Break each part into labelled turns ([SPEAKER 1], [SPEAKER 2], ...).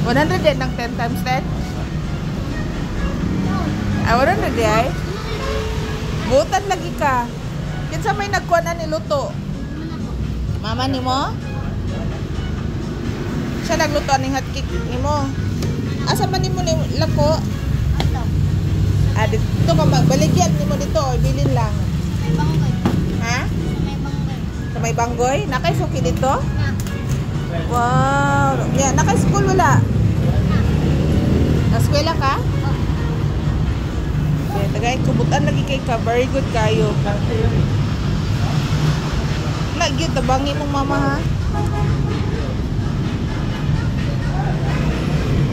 [SPEAKER 1] 100 din ng 10 times 10? Ah, 100 di ay? Butan lagi ka. Kinsa may nagkuha na ni Luto? Mama ni mo? Siya nagluto aning hotcake ni mo. Asa man ni mo ni lako? Ah, dito ka baligyan ni mo dito. Bilin lang.
[SPEAKER 2] May banggoy.
[SPEAKER 1] Ha?
[SPEAKER 2] May banggoy.
[SPEAKER 1] Sa may banggoy? Nakay suki dito?
[SPEAKER 2] Na.
[SPEAKER 1] Wow. Yeah, nakay school wala? Eskwela ka? Okay, tagay kubutan lagi kay ka. Very good kayo. Nagyud tabangi mong mama ha.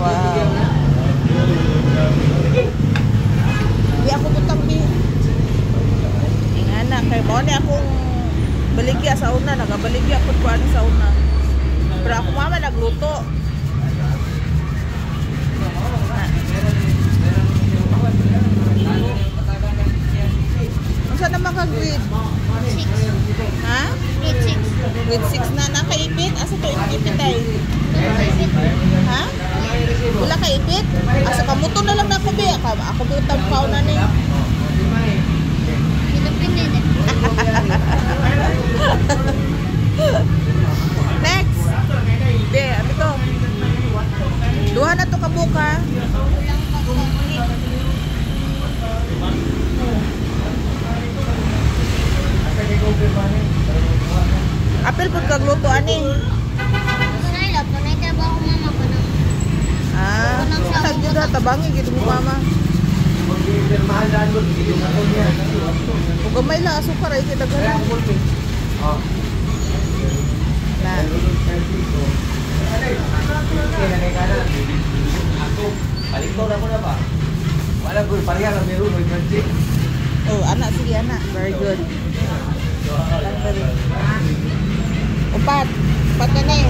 [SPEAKER 1] Wow. Di ako butang di. Ingana kay mo ni akong baligya sa una, nagabaligya pud ko ani sa una. Pero ako mama nagluto. Unsa naman ka grade?
[SPEAKER 2] 6.
[SPEAKER 1] Ha?
[SPEAKER 2] Grade 6.
[SPEAKER 1] Grade 6 na nakaipit? Asa to ipit ay? Ha? Wala ka ipit? Asa kamuto na lang na ako be. Ako butang pao na ni.
[SPEAKER 2] Pinapinay din.
[SPEAKER 1] Next. Be, ano to? Duha na to kabuka.
[SPEAKER 2] Ulang pagkakulit.
[SPEAKER 1] Apel pud kag luto ani.
[SPEAKER 2] Kunay lang. Kunay trabaho mama ko na.
[SPEAKER 1] Ah, sa gyud tabangi gid mo mama. Ug gamay lang asukar ay kidaghan. Na.
[SPEAKER 3] Balik na muna ba? Wala ko pareha lang meron may kanji.
[SPEAKER 1] Oh, anak sige anak. Very good. Upat. Upat ka na eh.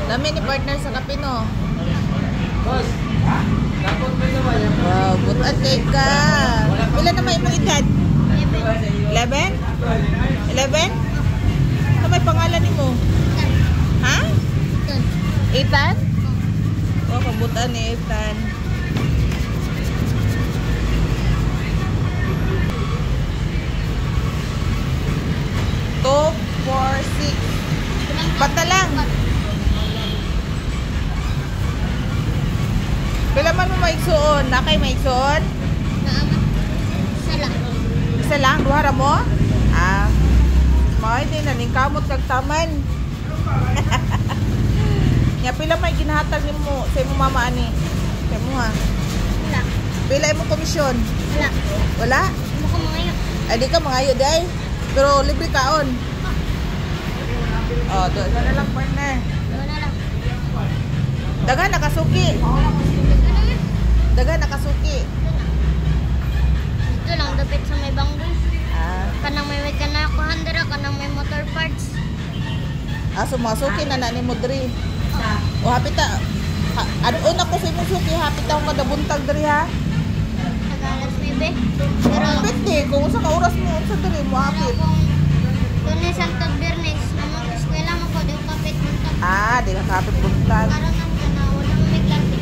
[SPEAKER 1] Dami ni partner sa kape no.
[SPEAKER 3] Boss, dapat may naman yan.
[SPEAKER 1] Wow, butan kay ka. Pila na may imong edad? 11? 11? Ano may pangalan ni mo? Ha? Ethan? Oh, kabutan ni Ethan. Top 4, 6. Bata lang. Pila man mo maigsuon? Nakay maigsuon?
[SPEAKER 2] Isa lang.
[SPEAKER 1] Isa lang? Duhara mo? Ah. May din na ning kamot kag taman. Nya pila may ginahatag nimo sa imong mama ani? Sa imo ha.
[SPEAKER 2] Wala.
[SPEAKER 1] Pila imong komisyon?
[SPEAKER 2] Wala.
[SPEAKER 1] Wala?
[SPEAKER 2] Ano ko mga yun?
[SPEAKER 1] Ay di ka mangayo day. Pero libre kaon. Oh, do na lang partner.
[SPEAKER 2] Wala lang.
[SPEAKER 1] Dagan nakasuki.
[SPEAKER 2] Ano yun?
[SPEAKER 1] Dagan nakasuki.
[SPEAKER 2] Ito lang. Dapit sa may banggoy.
[SPEAKER 1] Ah,
[SPEAKER 2] Kanang may kana ko handera. Kanang may motor parts.
[SPEAKER 1] sumasuki na na ni Mudri. O hapita. Ano na ko sa imong suki hapita ko kada buntag diri ha.
[SPEAKER 2] Nagalas maybe. Pero
[SPEAKER 1] Pwede kung sa ka oras mo sa diri mo hapit.
[SPEAKER 2] kung Lunes hangtod Biyernes, namang eskwela mo ko, di ko kapit buntag.
[SPEAKER 1] Ah, di ka kapit buntag.
[SPEAKER 2] Karon lang ka na, walang may klase.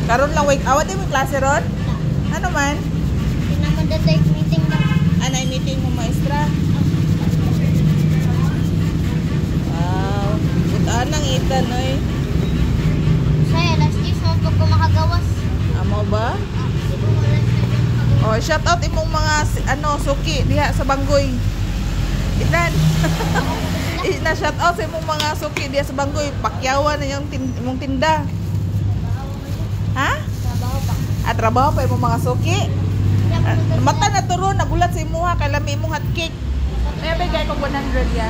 [SPEAKER 1] Karon lang wait, awat mo klase ron? Ano man?
[SPEAKER 2] Tinaman na take meeting lang.
[SPEAKER 1] Anay meeting mo maestra. Wow. Butaan ng Ethan, oy.
[SPEAKER 2] Saya, last year, so ko makagawas.
[SPEAKER 1] Amo ba?
[SPEAKER 2] Di ko mo last year makagawas.
[SPEAKER 1] Oh, shout out imong mga suki diha sa Banggoy. Ethan. Na shout out sa imong mga suki diha sa Banggoy. Pakyawan na yung imong tinda. Ha?
[SPEAKER 2] Trabaho pa.
[SPEAKER 1] At trabaho pa imong mga suki. Mata na turon nagulat sa imuha kay lami imong hotcake. May bigay ko 100 ya.